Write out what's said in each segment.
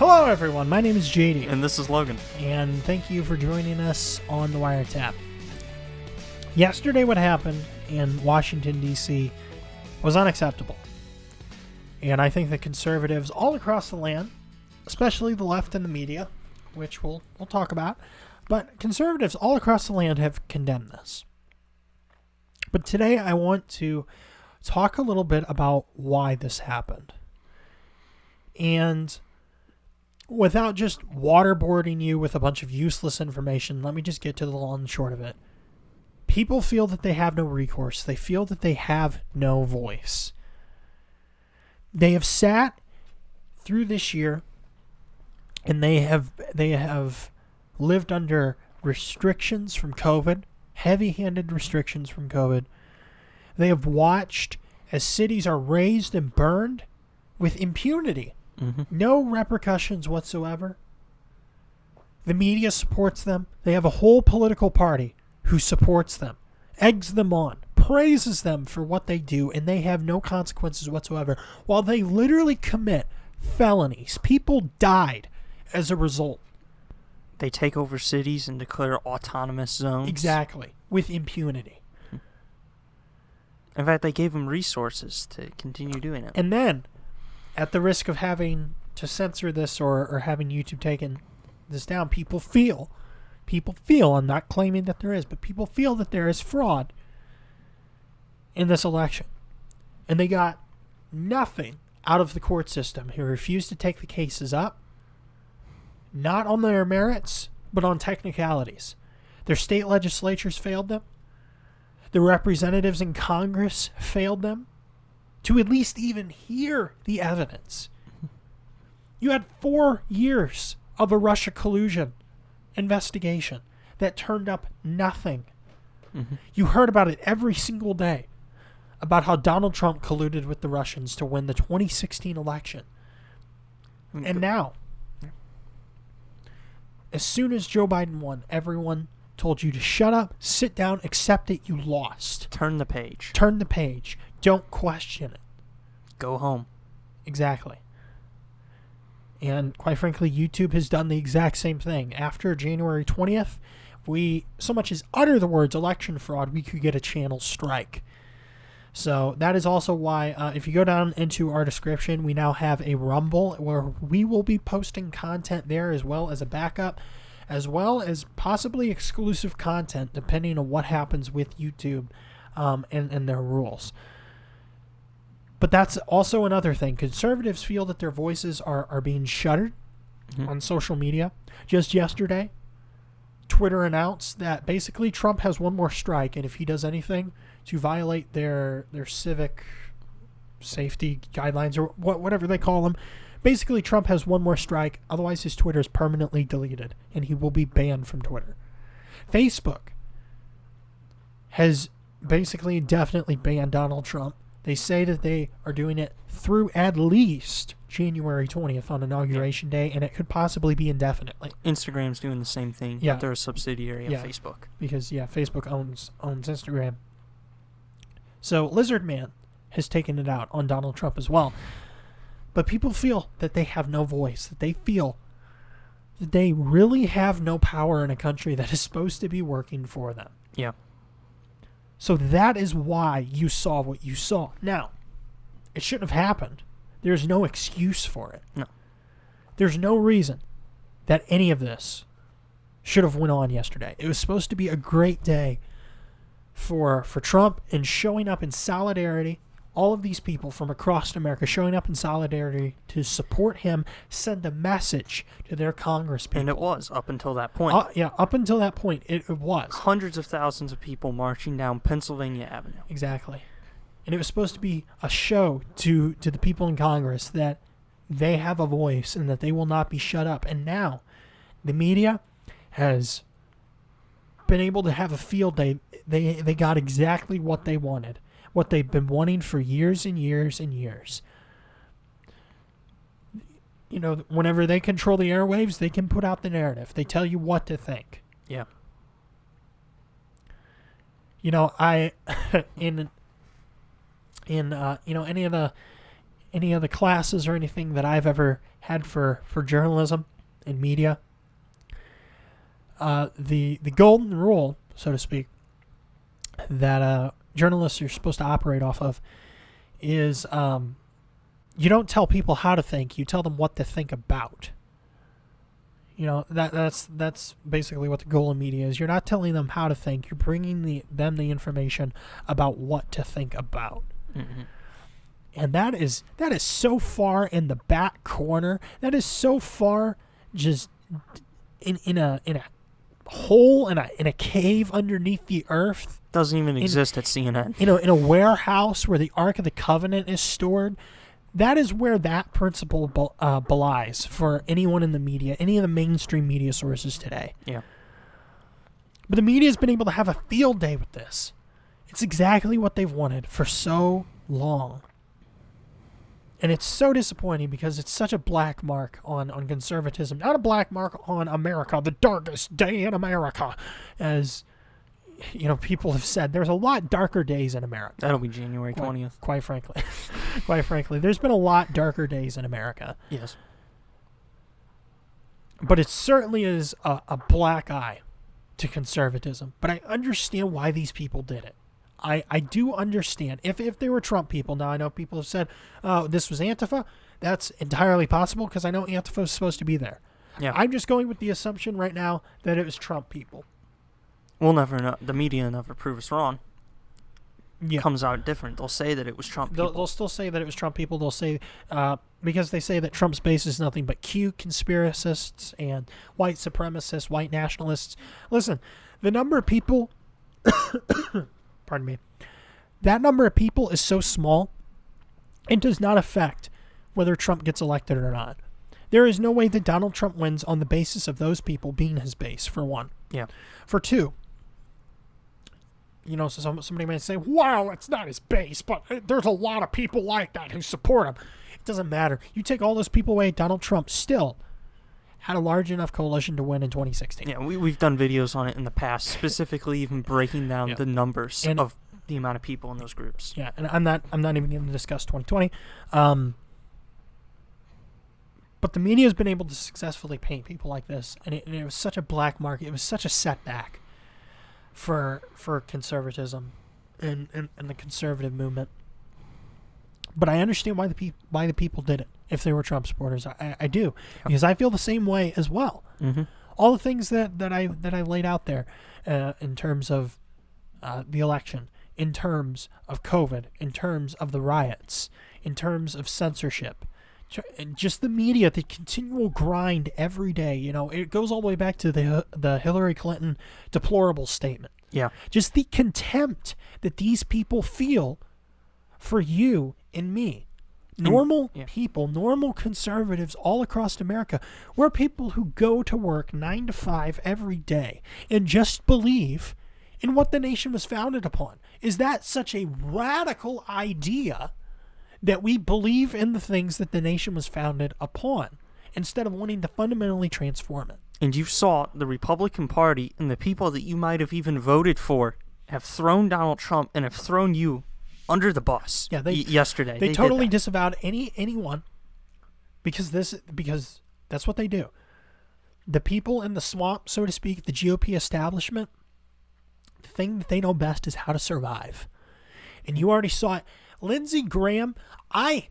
Hello, everyone. My name is JD. And this is Logan. And thank you for joining us on the WireTap. Yesterday, what happened in Washington, D.C. was unacceptable. And I think that conservatives all across the land, especially the left and the media, which we'll talk about, but conservatives all across the land have condemned this. But today, I want to talk a little bit about why this happened. And without just waterboarding you with a bunch of useless information, let me just get to the long and short of it. People feel that they have no recourse. They feel that they have no voice. They have sat through this year and they have lived under restrictions from COVID, heavy-handed restrictions from COVID. They have watched as cities are razed and burned with impunity. Mm-hmm. No repercussions whatsoever. The media supports them. They have a whole political party who supports them, eggs them on, praises them for what they do, and they have no consequences whatsoever, while they literally commit felonies. People died as a result. They take over cities and declare autonomous zones. Exactly, with impunity. In fact, they gave them resources to continue doing it. And then, at the risk of having to censor this or having YouTube taken this down, people feel, I'm not claiming that there is, but people feel that there is fraud in this election. And they got nothing out of the court system. He refused to take the cases up, not on their merits, but on technicalities. Their state legislatures failed them. The representatives in Congress failed them to at least even hear the evidence. You had 4 years of a Russia collusion investigation that turned up nothing. Mm-hmm. You heard about it every single day, about how Donald Trump colluded with the Russians to win the 2016 election. And now, as soon as Joe Biden won, everyone told you to shut up, sit down, accept it, you lost. Turn the page. Turn the page. Don't question it. Go home. Exactly. And quite frankly, YouTube has done the exact same thing. After January 20th, we so much as utter the words election fraud, we could get a channel strike. So that is also why, if you go down into our description, we now have a Rumble where we will be posting content there as well as a backup, as well as possibly exclusive content depending on what happens with YouTube and their rules. But that's also another thing. Conservatives feel that their voices are being shuttered on social media. Just yesterday, Twitter announced that basically Trump has one more strike, and if he does anything to violate their civic safety guidelines or whatever they call them, basically Trump has one more strike. Otherwise, his Twitter is permanently deleted, and he will be banned from Twitter. Facebook has basically indefinitely banned Donald Trump. They say that they are doing it through at least January 20th on Inauguration Day, and it could possibly be indefinitely. Instagram's doing the same thing. Yeah. They're a subsidiary of Facebook. Because, Facebook owns Instagram. So Lizard Man has taken it out on Donald Trump as well. But people feel that they have no voice, that they feel that they really have no power in a country that is supposed to be working for them. Yeah. So that is why you saw what you saw. Now, it shouldn't have happened. There's no excuse for it. No. There's no reason that any of this should have went on yesterday. It was supposed to be a great day for Trump and showing up in solidarity. All of these people from across America showing up in solidarity to support him, send a message to their Congress people. And it was, up until that point. Up until that point, it was. Hundreds of thousands of people marching down Pennsylvania Avenue. Exactly. And it was supposed to be a show to the people in Congress that they have a voice and that they will not be shut up. And now, the media has been able to have a field day. They got exactly what they wanted. What they've been wanting for years and years and years. You know, whenever they control the airwaves, they can put out the narrative. They tell you what to think. Yeah. You know, in any of the classes or anything that I've ever had for journalism and media. The golden rule, so to speak, that journalists are supposed to operate off of is you don't tell people how to think, you tell them what to think about. You know, that's basically what the goal of media is. You're not telling them how to think, you're bringing them the information about what to think about. Mm-hmm. And that is so far in the back corner. That is so far just in a hole in a cave underneath the earth. Doesn't even exist at CNN. In a warehouse where the Ark of the Covenant is stored. That is where that principle belies for anyone in the media, any of the mainstream media sources today. Yeah. But the media has been able to have a field day with this. It's exactly what they've wanted for so long. And it's so disappointing because it's such a black mark on conservatism. Not a black mark on America, the darkest day in America. As, you know, people have said, there's a lot darker days in America. That'll be January 20th. Quite frankly. Quite frankly. There's been a lot darker days in America. Yes. But it certainly is a black eye to conservatism. But I understand why these people did it. I do understand. If they were Trump people, now I know people have said, oh, this was Antifa. That's entirely possible because I know Antifa was supposed to be there. Yeah. I'm just going with the assumption right now that it was Trump people. We'll never know. The media never prove us wrong. Yeah. Comes out different. They'll say that it was Trump people. They'll still say that it was Trump people. They'll say, because they say that Trump's base is nothing but Q conspiracists and white supremacists, white nationalists. Listen, the number of people... pardon me, that number of people is so small, it does not affect whether Trump gets elected or not. There is no way that Donald Trump wins on the basis of those people being his base, for one. Yeah. For two, you know, so somebody may say, wow, it's not his base, but there's a lot of people like that who support him. It doesn't matter. You take all those people away, Donald Trump still had a large enough coalition to win in 2016. Yeah, we've done videos on it in the past, specifically even breaking down the numbers of the amount of people in those groups. Yeah, and I'm not even going to discuss 2020. But the media has been able to successfully paint people like this, and it was such a black mark. It was such a setback for conservatism and the conservative movement. But I understand why the people did it. If they were Trump supporters, I do, because I feel the same way as well. Mm-hmm. All the things that I laid out there, in terms of the election, in terms of COVID, in terms of the riots, in terms of censorship, and just the media, the continual grind every day. You know, it goes all the way back to the Hillary Clinton deplorable statement. Yeah, just the contempt that these people feel for you and me. Normal people, normal conservatives all across America. We're people who go to work 9 to 5 every day and just believe in what the nation was founded upon. Is that such a radical idea that we believe in the things that the nation was founded upon instead of wanting to fundamentally transform it? And you saw the Republican Party and the people that you might have even voted for have thrown Donald Trump and have thrown you under the bus. Yeah, yesterday they totally disavowed anyone because that's what they do. The people in the swamp, so to speak, the GOP establishment, the thing that they know best is how to survive. And you already saw it. Lindsey Graham, I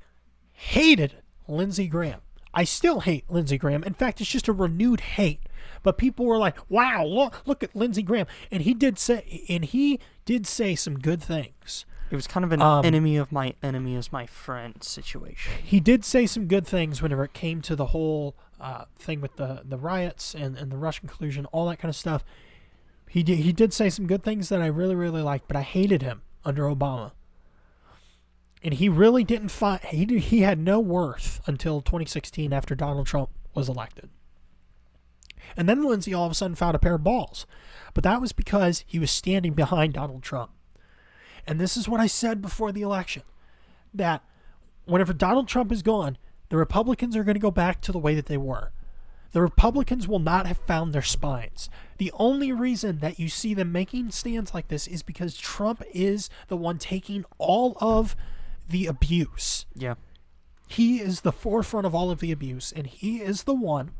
hated Lindsey Graham. I still hate Lindsey Graham. In fact, it's just a renewed hate. But people were like, wow, look at Lindsey Graham. And he did say some good things. It was kind of an enemy of my enemy is my friend situation. He did say some good things whenever it came to the whole thing with the riots and the Russian collusion, all that kind of stuff. He did say some good things that I really, really liked, but I hated him under Obama. And he really didn't find... He had no worth until 2016 after Donald Trump was elected. And then Lindsey all of a sudden found a pair of balls. But that was because he was standing behind Donald Trump. And this is what I said before the election, that whenever Donald Trump is gone, the Republicans are going to go back to the way that they were. The Republicans will not have found their spines. The only reason that you see them making stands like this is because Trump is the one taking all of the abuse. Yeah. He is the forefront of all of the abuse, and he is the one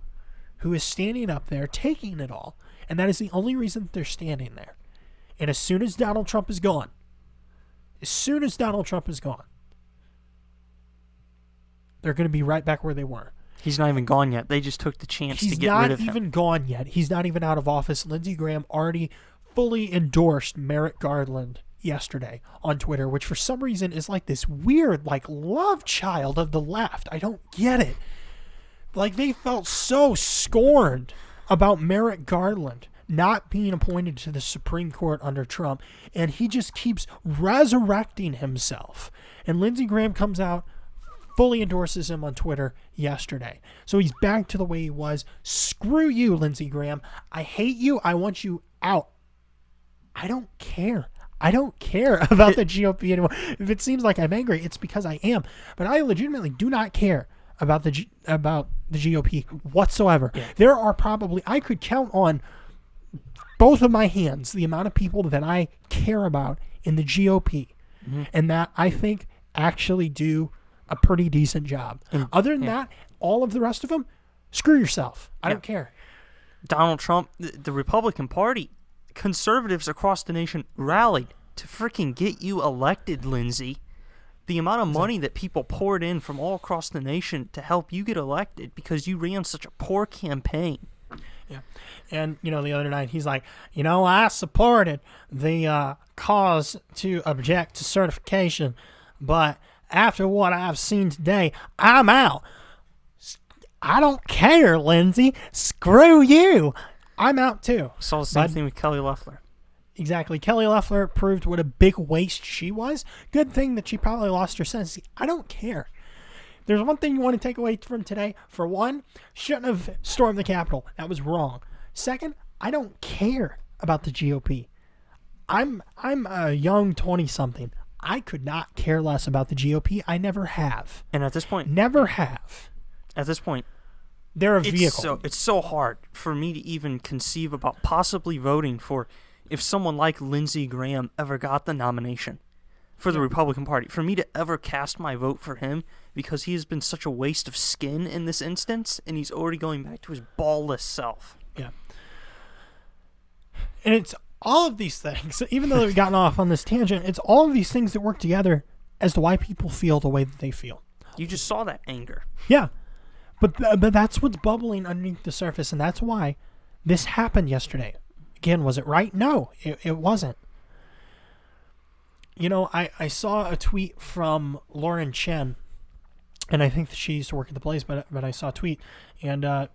who is standing up there taking it all. And that is the only reason they're standing there. And as soon as Donald Trump is gone, they're going to be right back where they were. He's not even gone yet. They just took the chance to get rid of him. He's not even gone yet. He's not even out of office. Lindsey Graham already fully endorsed Merrick Garland yesterday on Twitter, which for some reason is like this weird, like, love child of the left. I don't get it. Like, they felt so scorned about Merrick Garland not being appointed to the Supreme Court under Trump, and he just keeps resurrecting himself. And Lindsey Graham comes out, fully endorses him on Twitter yesterday. So he's back to the way he was. Screw you, Lindsey Graham. I hate you. I want you out. I don't care. I don't care about the GOP anymore. If it seems like I'm angry, it's because I am. But I legitimately do not care about the GOP whatsoever. Yeah. There are probably, I could count on both of my hands the amount of people that I care about in the GOP, and that I think actually do a pretty decent job. Other than that, all of the rest of them, screw yourself. I don't care. Donald Trump, the Republican Party, conservatives across the nation rallied to freaking get you elected, Lindsey. The amount of money that people poured in from all across the nation to help you get elected because you ran such a poor campaign. Yeah. And, the other night he's like, I supported the cause to object to certification, but after what I've seen today, I'm out. I don't care, Lindsey. Screw you. I'm out too. Saw the same thing with Kelly Loeffler. Exactly. Kelly Loeffler proved what a big waste she was. Good thing that she probably lost her sense. I don't care. There's one thing you want to take away from today. For one, shouldn't have stormed the Capitol. That was wrong. Second, I don't care about the GOP. I'm a young 20-something. I could not care less about the GOP. I never have. And at this point... Never have. At this point... They're a vehicle. It's so hard for me to even conceive about possibly voting for if someone like Lindsey Graham ever got the nomination for the Republican Party. For me to ever cast my vote for him because he has been such a waste of skin in this instance, and he's already going back to his ballless self. Yeah. And it's all of these things, even though we've gotten off on this tangent, it's all of these things that work together as to why people feel the way that they feel. You just saw that anger. Yeah. But that's what's bubbling underneath the surface, and that's why this happened yesterday. Again, was it right? No, it wasn't. I saw a tweet from Lauren Chen, and I think that she used to work at the place, but I saw a tweet, and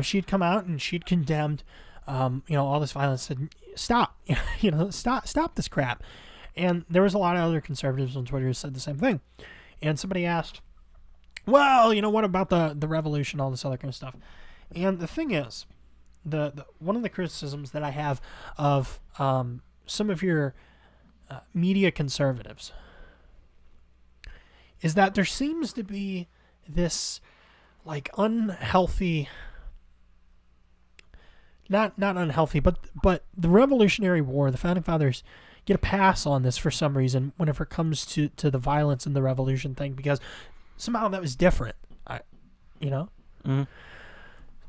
she'd come out and she'd condemned all this violence, said stop, stop this crap. And there was a lot of other conservatives on Twitter who said the same thing. And somebody asked, well, what about the revolution, all this other kind of stuff? And the thing is, the one of the criticisms that I have of some of your media conservatives is that there seems to be this like unhealthy, not unhealthy, but the Revolutionary War, the Founding Fathers get a pass on this for some reason whenever it comes to the violence and the revolution thing, because somehow that was different,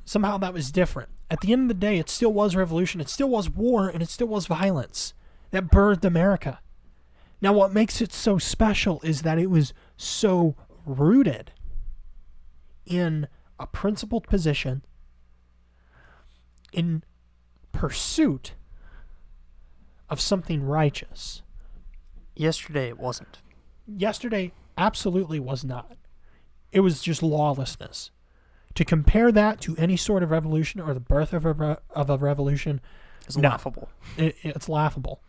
Somehow that was different. At the end of the day, it still was revolution, it still was war, and it still was violence that birthed America. Now, what makes it so special is that it was so rooted in a principled position, in pursuit of something righteous. Yesterday, it wasn't. Yesterday, absolutely was not. It was just lawlessness. To compare that to any sort of revolution or the birth of a revolution is laughable. It's laughable.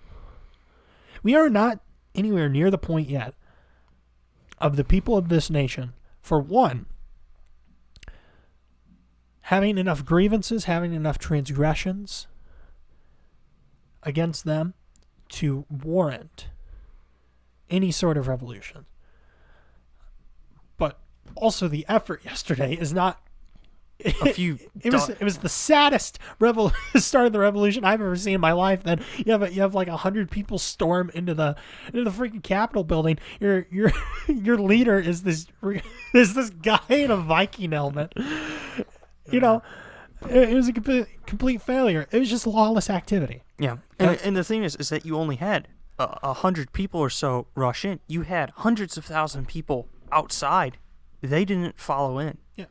We are not anywhere near the point yet of the people of this nation, for one, having enough grievances, having enough transgressions against them to warrant any sort of revolution. But also the effort yesterday is not a few. It was the saddest start of the revolution I've ever seen in my life. Then you have like 100 people storm into the freaking Capitol building. Your leader is this guy in a Viking helmet. You know, it was a complete failure. It was just lawless activity. Yeah, and the thing is that you only had 100 people or so rush in. You had hundreds of thousand people outside. They didn't follow in. Yeah.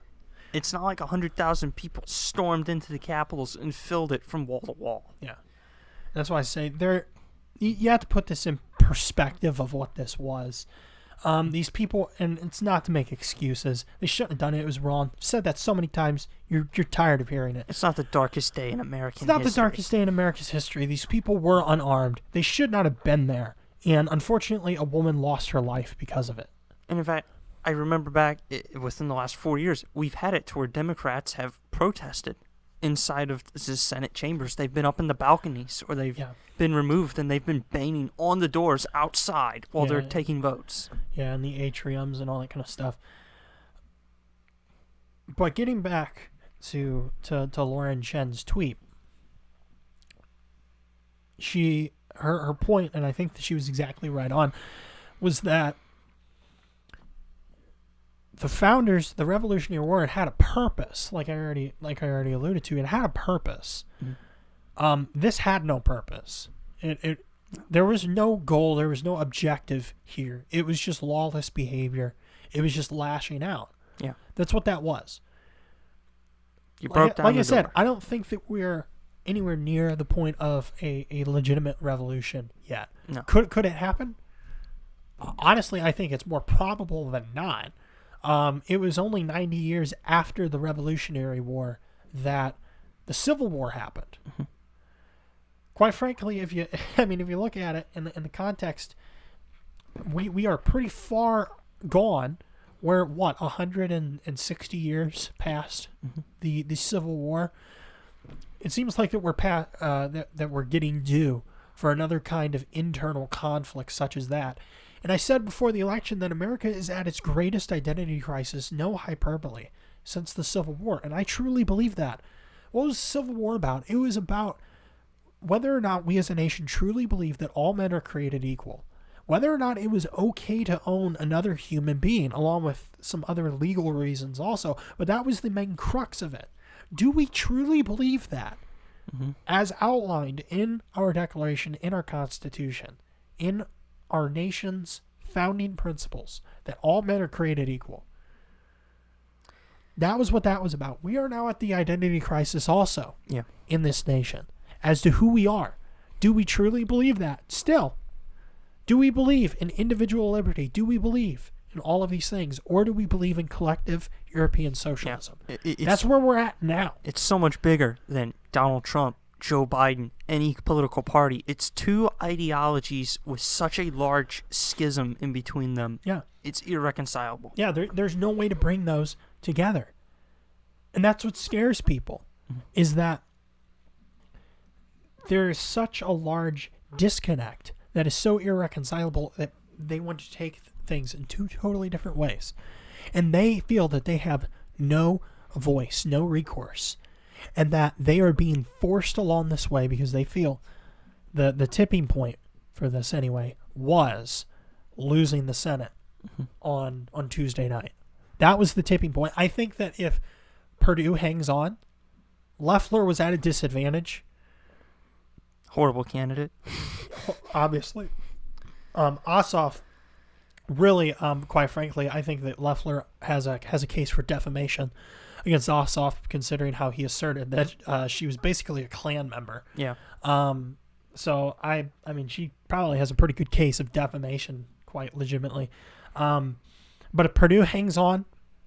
It's not like 100,000 people stormed into the Capitals and filled it from wall to wall. Yeah. That's why I say you have to put this in perspective of what this was. These people, and it's not to make excuses. They shouldn't have done it. It was wrong. I've said that so many times. You're tired of hearing it. It's not the darkest day in American history. It's not the darkest day in America's history. These people were unarmed. They should not have been there. And unfortunately, a woman lost her life because of it. And in fact, I remember back within the last 4 years, we've had it to where Democrats have protested inside of the Senate chambers. They've been up in the balconies, or they've been removed, and they've been banging on the doors outside while they're taking votes. Yeah, and the atriums and all that kind of stuff. But getting back to Lauren Chen's tweet, her point, and I think that she was exactly right on, was that the founders, the Revolutionary War, it had a purpose, like I already alluded to. It had a purpose. Mm-hmm. This had no purpose. There was no goal. There was no objective here. It was just lawless behavior. It was just lashing out. Yeah, that's what that was. You broke down. Like I said, I don't think that we're anywhere near the point of a legitimate revolution yet. No. Could it happen? Honestly, I think it's more probable than not. It was only 90 years after the Revolutionary War that the Civil War happened. Mm-hmm. Quite frankly, if you look at it in the context, we are pretty far gone. We're 160 years past the Civil War. It seems like that we're that we're getting due for another kind of internal conflict such as that. And I said before the election that America is at its greatest identity crisis, no hyperbole, since the Civil War. And I truly believe that. What was the Civil War about? It was about whether or not we as a nation truly believe that all men are created equal. Whether or not it was okay to own another human being, along with some other legal reasons also. But that was the main crux of it. Do we truly believe that? Mm-hmm. As outlined in our Declaration, in our Constitution, in our nation's founding principles, that all men are created equal. That was what that was about. We are now at the identity crisis also in this nation as to who we are. Do we truly believe that still? Do we believe in individual liberty? Do we believe in all of these things? Or do we believe in collective European socialism? That's where we're at now. It's so much bigger than Donald Trump, Joe Biden, any political party. It's two ideologies with such a large schism in between them. Yeah. It's irreconcilable. Yeah, there's no way to bring those together. And that's what scares people, is that there is such a large disconnect that is so irreconcilable that they want to take things in two totally different ways. And they feel that they have no voice, no recourse, and that they are being forced along this way because they feel the tipping point for this anyway was losing the Senate on Tuesday night. That was the tipping point. I think that if Purdue hangs on, Loeffler was at a disadvantage. Horrible candidate. Obviously. Ossoff, really, quite frankly, I think that Loeffler has a case for defamation against Ossoff, considering how he asserted that she was basically a Klan member. Yeah. So I mean, she probably has a pretty good case of defamation, quite legitimately. But if Purdue hangs on,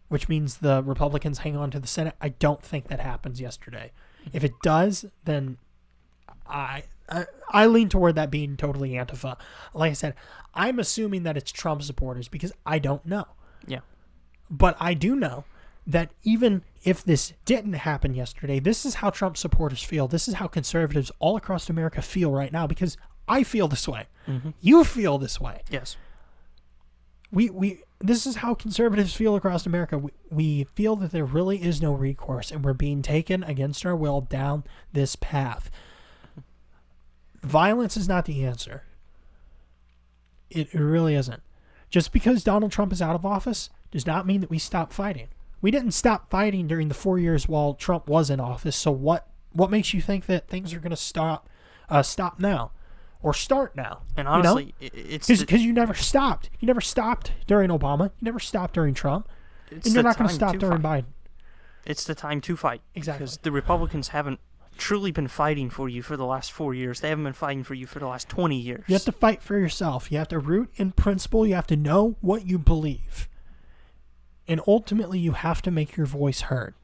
which means the Republicans hang on to the Senate, I don't think that happens yesterday. If it does, then I lean toward that being totally Antifa. Like I said, I'm assuming that it's Trump supporters because I don't know. Yeah. But I do know that even if this didn't happen yesterday, this is how Trump supporters feel. This is how conservatives all across America feel right now, because I feel this way. Mm-hmm. You feel this way. Yes. this is how conservatives feel across America. We feel that there really is no recourse, and we're being taken against our will down this path. Violence is not the answer. It really isn't. Just because Donald Trump is out of office does not mean that we stop fighting. We didn't stop fighting during the 4 years while Trump was in office. So what makes you think that things are going to stop now or start now? And honestly, it's because you never stopped. You never stopped during Obama. You never stopped during Trump. And you're not going to stop during Biden. It's the time to fight. Exactly. Because the Republicans haven't truly been fighting for you for the last 4 years. They haven't been fighting for you for the last 20 years. You have to fight for yourself. You have to root in principle. You have to know what you believe. And ultimately, you have to make your voice heard.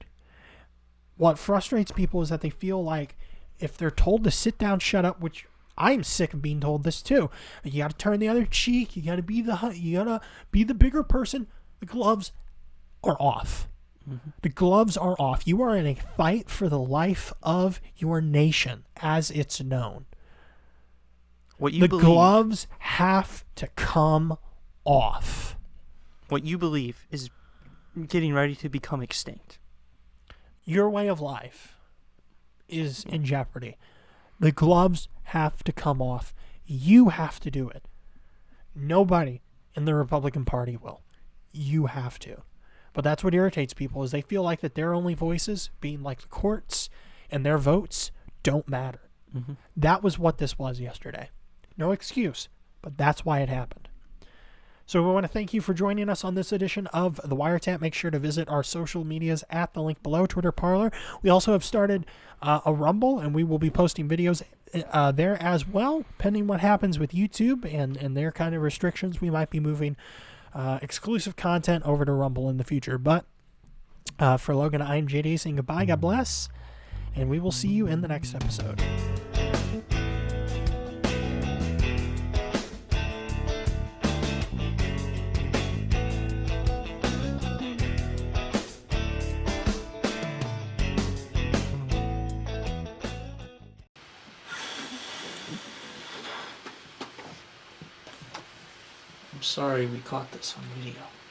What frustrates people is that they feel like if they're told to sit down, shut up, which I'm sick of being told this too. You got to turn the other cheek. You got to be the bigger person. The gloves are off. Mm-hmm. The gloves are off. You are in a fight for the life of your nation as it's known. The gloves have to come off. What you believe is getting ready to become extinct. Your way of life is in jeopardy. The gloves have to come off. You have to do it. Nobody in the Republican Party will. You have to. But that's what irritates people, is they feel like that their only voices, being like the courts, and their votes don't matter. Mm-hmm. That was what this was yesterday. No excuse, but that's why it happened. So we want to thank you for joining us on this edition of The Wiretap. Make sure to visit our social medias at the link below, Twitter, Parler. We also have started a Rumble, and we will be posting videos there as well. Pending what happens with YouTube and their kind of restrictions, we might be moving exclusive content over to Rumble in the future. But for Logan, I'm JD saying goodbye, God bless, and we will see you in the next episode. I'm sorry we caught this on video.